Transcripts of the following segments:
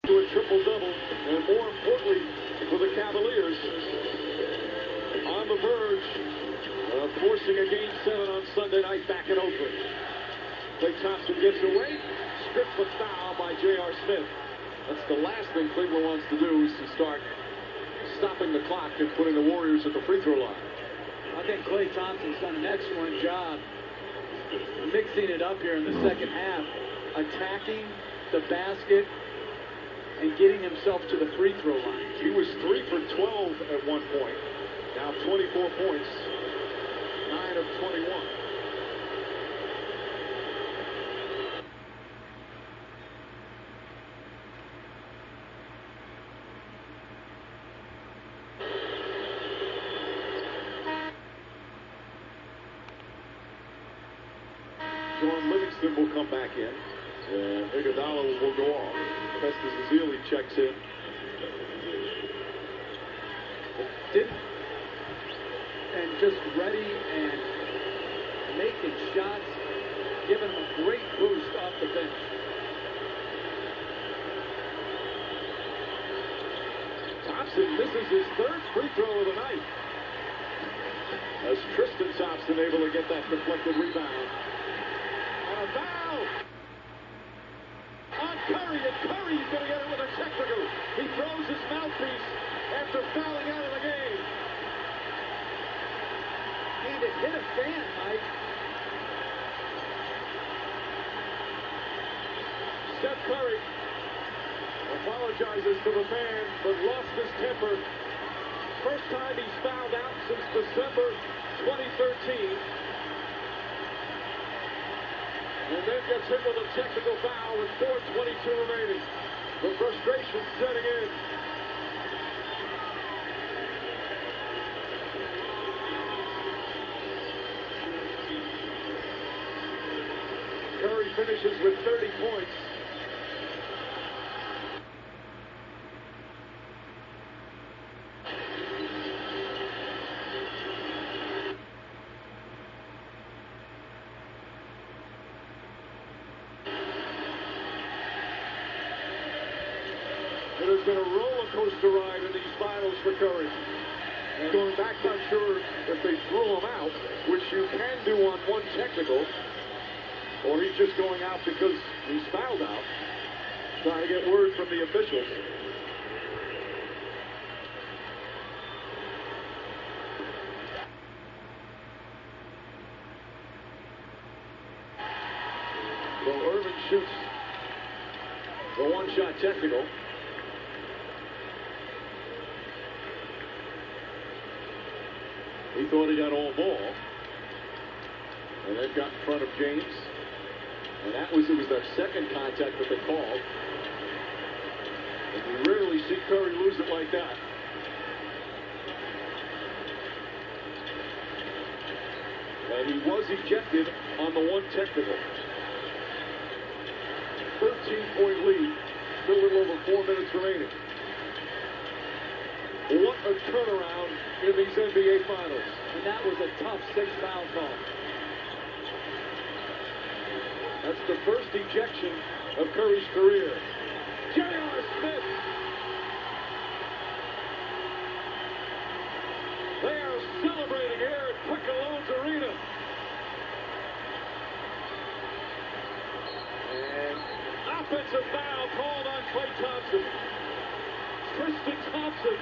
To a triple-double, and more importantly, for the Cavaliers, on the verge of forcing a Game 7 on Sunday night back in Oakland. Klay Thompson gets away, stripped the foul by J.R. Smith. That's the last thing Cleveland wants to do, is to start stopping the clock and putting the Warriors at the free throw line. I think Klay Thompson's done an excellent job mixing it up here in the second half, attacking the basket and getting himself to the free throw line. He was 3 for 12 at one point. Now 24 points, 9 of 21. John Livingston will come back in, and Iguodala will go off. Festus Ezeli checks in. And just ready and making shots, giving him a great boost off the bench. Thompson misses his third free throw of the night, as Tristan Thompson able to get that deflected rebound. And a foul on Curry, and Curry's going to get it with a technical. He throws his mouthpiece after fouling out of the game. And it hit a fan, Mike. Steph Curry apologizes to the fan, but lost his temper. First time he's fouled out since December 2013. And then gets hit with a technical foul with 4:22 remaining. The frustration setting in. Curry finishes with 30 points. It has been a roller coaster ride in these finals for Curry. And going back, not sure if they threw him out, which you can do on one technical, or he's just going out because he's fouled out, trying to get word from the officials. So Irvin shoots the one-shot technical. He thought he got all ball, and then got in front of James, and it was their second contact that they called. And you rarely see Curry lose it like that. And he was ejected on the one technical. 13-point lead, still a little over 4 minutes remaining. What a turnaround in these NBA Finals. And that was a tough 6-foul call. That's the first ejection of Curry's career. J.R. Smith. They are celebrating here at Quicken Loans Arena. And offensive foul called on Klay Thompson. Tristan Thompson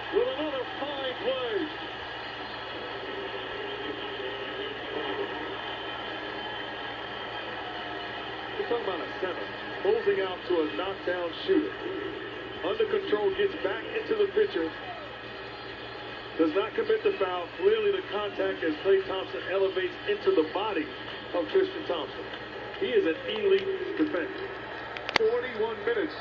with another fine play. We're talking about a center closing out to a knockdown shooter. Under control, gets back into the picture. Does not commit the foul. Clearly the contact as Klay Thompson elevates into the body of Tristan Thompson. He is an elite defender. 41 minutes.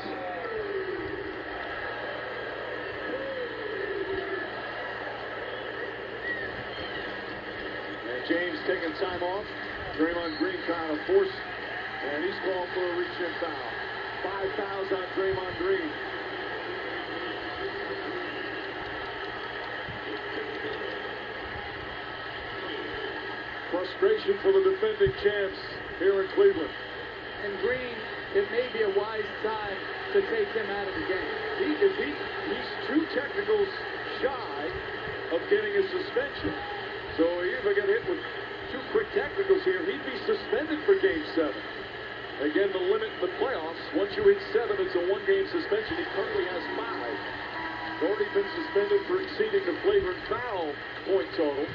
James taking time off. Draymond Green trying to force, and he's called for a reach-in foul. 5 fouls on Draymond Green. Frustration for the defending champs here in Cleveland. And Green, it may be a wise time to to take him out of the game. He's 2 technicals shy of getting a suspension. So he either get hit with 2 quick technicals here, he'd be suspended for Game 7. Again, the limit in the playoffs, once you hit 7, it's a 1-game suspension. He currently has 5. He's already been suspended for exceeding the flagrant foul point total.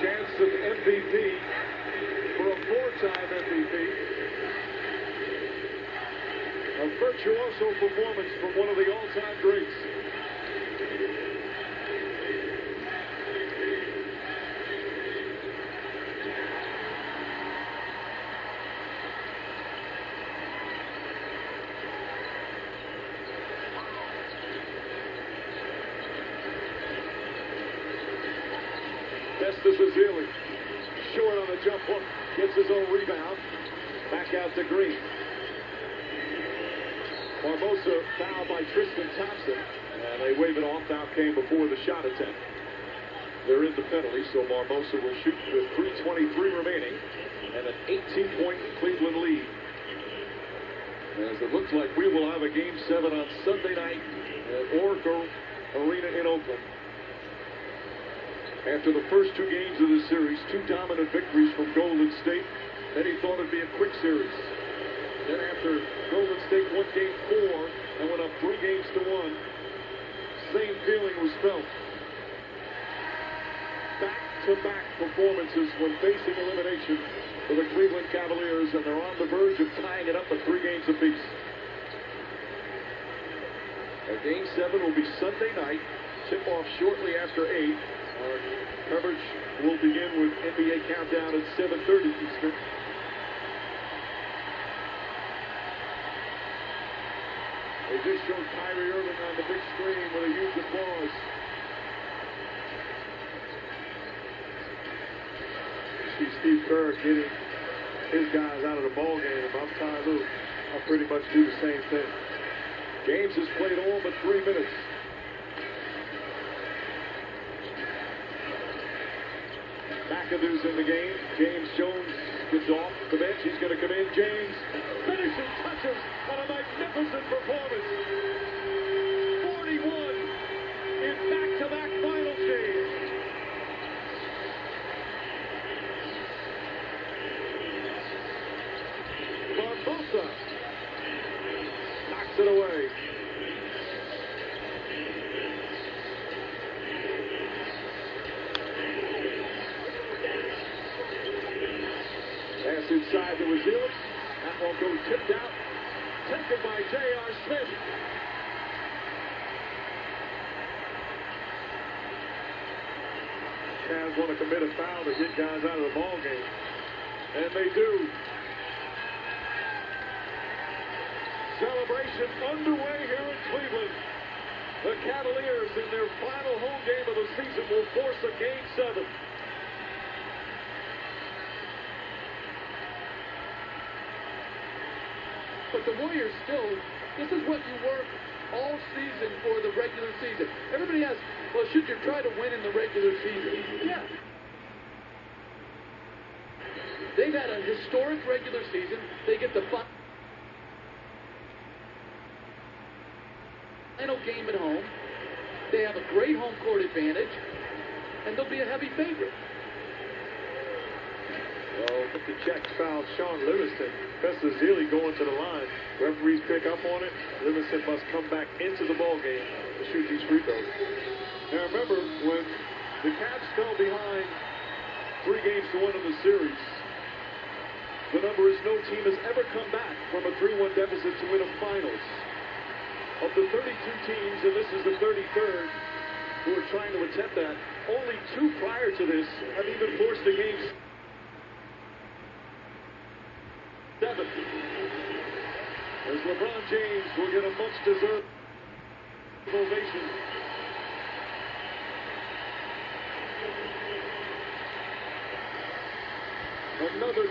Chance of MVP for a 4-time MVP. A virtuoso performance from one of the all-time greats. Festus Ezeli, short on the jump hook, gets his own rebound. Back out to Green. Barbosa fouled by Tristan Thompson, and they wave it off. Foul came before the shot attempt. They're in the penalty, so Barbosa will shoot with 3:23 remaining and an 18-point Cleveland lead. As it looks like we will have a Game 7 on Sunday night at Oracle Arena in Oakland. After the first 2 games of this series, 2 dominant victories from Golden State, many thought it'd be a quick series. Then after Golden State won Game 4 and went up 3 games to 1, same feeling was felt. Back-to-back performances when facing elimination for the Cleveland Cavaliers, and they're on the verge of tying it up at 3 games apiece. Game 7 will be Sunday night. Tip-off shortly after 8. Our coverage will begin with NBA Countdown at 7:30 Eastern. They just showed Kyrie Irving on the big screen with a huge applause. See Steve Kerr getting his guys out of the ball game. If I'm Ty Lue, I'll pretty much do the same thing. James has played all but 3 minutes. McAdoo's in the game. James Jones gets off the bench. He's going to come in. James finishing touches on a magnificent performance. 41 in back-to-back finals games. Barbosa knocks it away. Pass inside to Ezeli. That won't go tipped out. Taken by J.R. Smith. Cavs want to commit a foul to get guys out of the ball game. And they do. Celebration underway here in Cleveland. The Cavaliers, in their final home game of the season, will force a Game 7. But the Warriors still, this is what you work all season for the regular season. Everybody asks, well, should you try to win in the regular season? Yeah. They've had a historic regular season. They get the final game at home. They have a great home court advantage, and they'll be a heavy favorite. Well, the check fouled Sean Livingston. Festus Ezeli going to the line. Referees pick up on it. Livingston must come back into the ball game to shoot these free throws. Now remember, when the Cavs fell behind 3 games to 1 in the series, the number is no team has ever come back from a 3-1 deficit to win a finals. Of the 32 teams, and this is the 33rd, who are trying to attempt that, only 2 prior to this have even forced a game 7. As LeBron James will get a much-deserved ovation. Another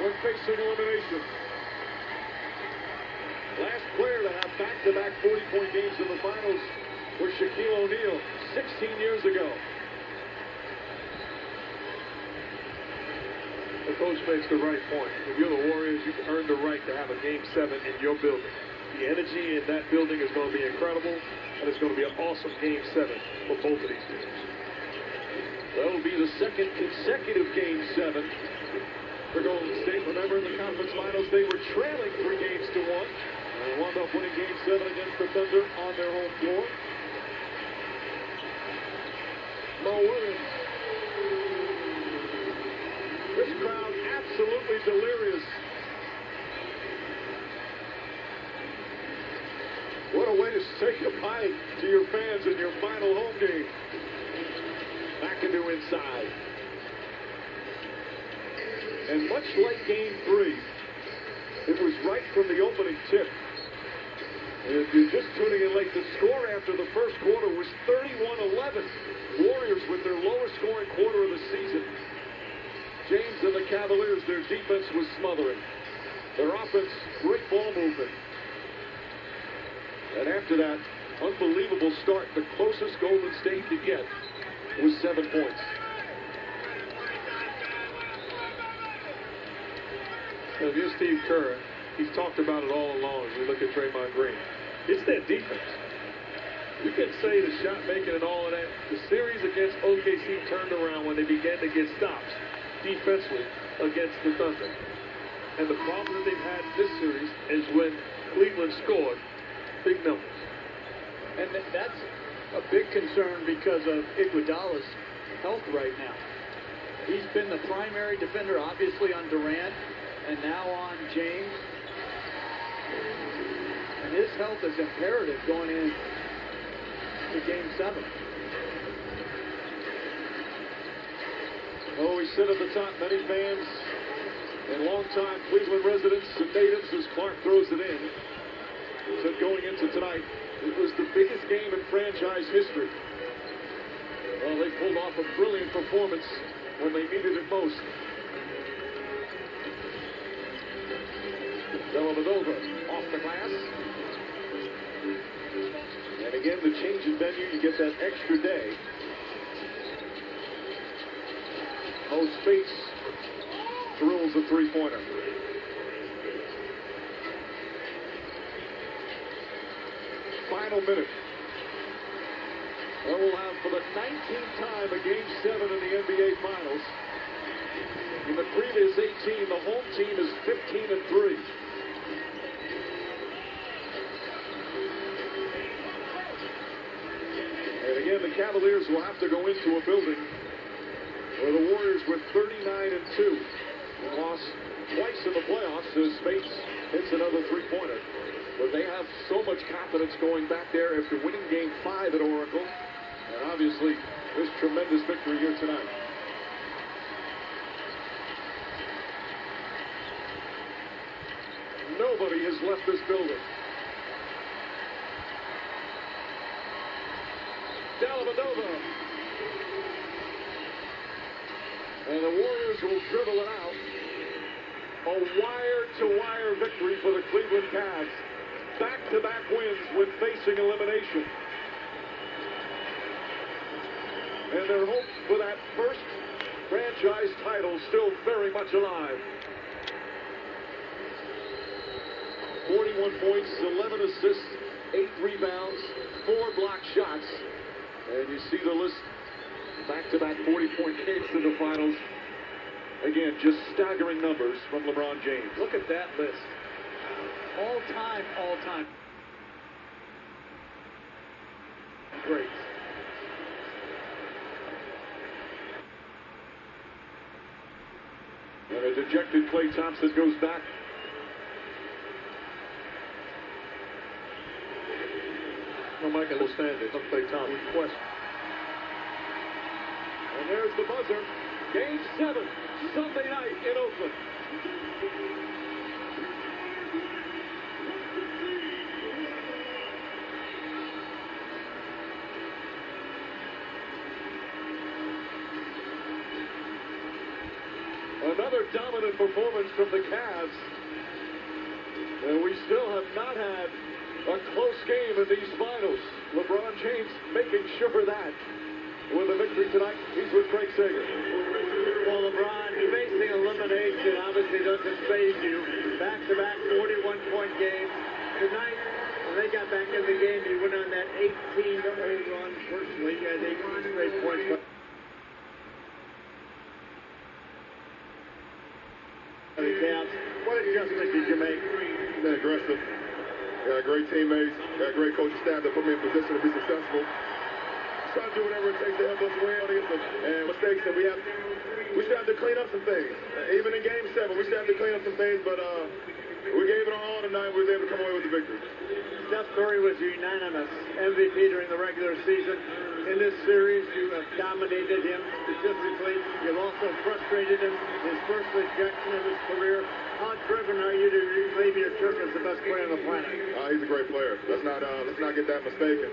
one facing elimination. Last player to have back-to-back 40-point games in the finals was Shaquille O'Neal 16 years ago. The coach makes the right point. If you're the Warriors, you've earned the right to have a Game 7 in your building. The energy in that building is going to be incredible, and it's going to be an awesome Game 7 for both of these teams. That'll be the second consecutive Game 7 for Golden State. Remember, in the conference finals, they were trailing 3 games to 1. And wound up winning Game 7 against the Thunder on their home floor. Mo Williams. This crowd absolutely delirious. What a way to say goodbye to your fans in your final home game. McAdoo inside. And much like Game 3, it was right from the opening tip. If you're just tuning in late, the score after the first quarter was 31-11. Warriors with their lowest scoring quarter of the season. James and the Cavaliers, their defense was smothering. Their offense, great ball movement. And after that unbelievable start, the closest Golden State could get was 7 points. And if you're Steve Kerr, he's talked about it all along as we look at Draymond Green. It's their defense. You can say the shot making and all of that. The series against OKC turned around when they began to get stops defensively against the Thunder. And the problem that they've had this series is when Cleveland scored big numbers. And that's a big concern because of Iguodala's health right now. He's been the primary defender, obviously, on Durant, and now on James. And his health is imperative going in to Game 7. Oh, we sit at the top. Many fans and longtime Cleveland residents and natives, as Clark throws it in, said going into tonight, it was the biggest game in franchise history. Well, they pulled off a brilliant performance when they needed it most. Dellavedova off the glass. And again, the change in venue, you get that extra day. Mo Spates drills a three-pointer. Final minute. And we'll have for the 19th time a Game 7 in the NBA Finals. In the previous 18, the home team is 15-3. And again, the Cavaliers will have to go into a building where the Warriors were 39-2. And lost twice in the playoffs as Spates hits another three-pointer. But they have so much confidence going back there after winning Game 5 at Oracle. And obviously, this tremendous victory here tonight. Nobody has left this building. Dellavedova. And the Warriors will dribble it out. A wire-to-wire victory for the Cleveland Cavs. Back-to-back wins when facing elimination. And their hope for that first franchise title still very much alive. 41 points, 11 assists, 8 rebounds, 4 block shots. And you see the list. Back-to-back 40-point games in the finals. Again, just staggering numbers from LeBron James. Look at that list. All time. Great. And a dejected Klay Thompson goes back. No, Michael will stand it. Don't Klay Thompson. Question. And there's the buzzer. Game 7, Sunday night in Oakland. Another dominant performance from the Cavs. And we still have not had a close game in these finals. LeBron James making sure of that. With a victory tonight, he's with Craig Sager. Well, LeBron, facing elimination obviously doesn't faze you. Back-to-back 41-point games. Tonight, when they got back in the game, he went on that 18-0 run. Personally, he had 18 straight points. What adjustment did you make? Been aggressive. Got great teammates. Got a great coaching staff that put me in position to be successful. Try to do whatever it takes to help us win against the mistakes that we still have to clean up some things. Even in Game 7, we still have to clean up some things, but we gave it all tonight. We was able to come away with the victory. Steph Curry was unanimous MVP during the regular season. In this series, you have dominated him statistically. You've also frustrated him. His first rejection of his career. How driven are you to reclaim your turf as the best player on the planet? He's a great player. Let's not get that mistaken.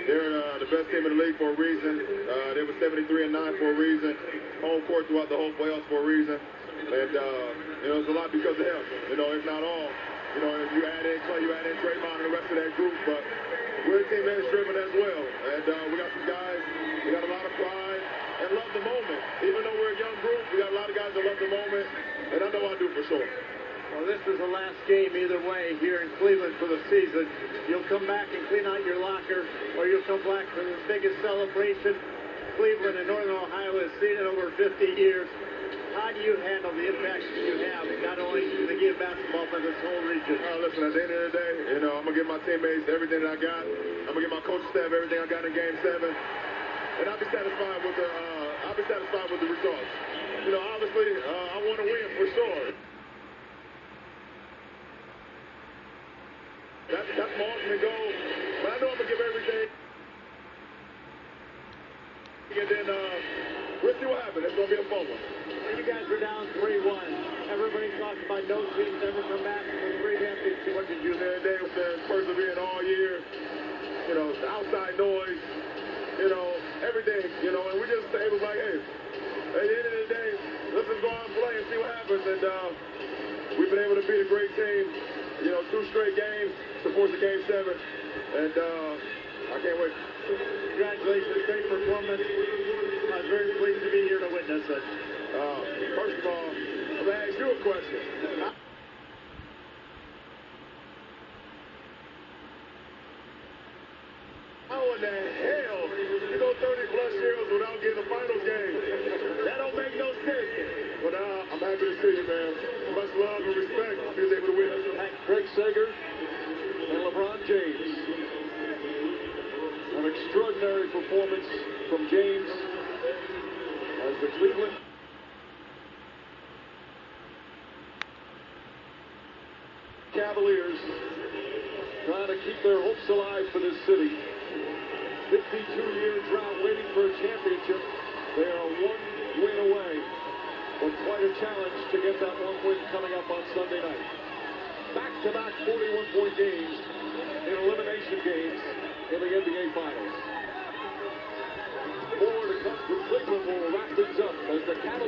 They're the best team in the league for a reason. They were 73-9 for a reason. Home court throughout the whole playoffs for a reason. And it's a lot because of him. If not all. If you add in Clay, you add in Draymond and the rest of that group, but we're a team that is driven as well. And we got some guys, we got a lot of pride and love the moment. Even though we're a young group, we got a lot of guys that love the moment, and I know I do for sure. Well, this is the last game either way here in Cleveland for the season. You'll come back and clean out your locker, or you'll come back for the biggest celebration Cleveland and Northern Ohio has seen in over 50 years. How do you handle the impact you have, not only in the game of basketball, but this whole region? Listen, at the end of the day, I'm going to give my teammates everything that I got. I'm going to give my coaching staff everything I got in Game 7. And I'll be satisfied with the results. Obviously, I want to win for sure. That's my ultimate goal. But I know I'm going to give everything. And then we'll see what happens. It's going to be a fun one. You guys were down 3-1. Everybody talked about no teams ever come back from a 3-1. What did you do? They were persevering all year. The outside noise. Everything. And we just it was like, hey, at the end of the day, let's just go out and play and see what happens. And we've been able to beat a great team. 2 straight games to force a Game 7. And I can't wait. Congratulations, great performance. I'm very pleased to be here to witness it. First of all, I'm going to ask you a question. How in the hell you go 30-plus years without getting a finals game? That don't make no sense. But I'm happy to see you, man. Much love and respect. He was able to win. Greg Sager and LeBron James. An extraordinary performance from James as the Cleveland Cavaliers trying to keep their hopes alive for this city. 52-year drought waiting for a championship. They are 1 win away, but quite a challenge to get that 1 win coming up on Sunday night. Back-to-back 41-point games in elimination games in the NBA Finals. More to come from Cleveland. Will wrap things up as the Cavaliers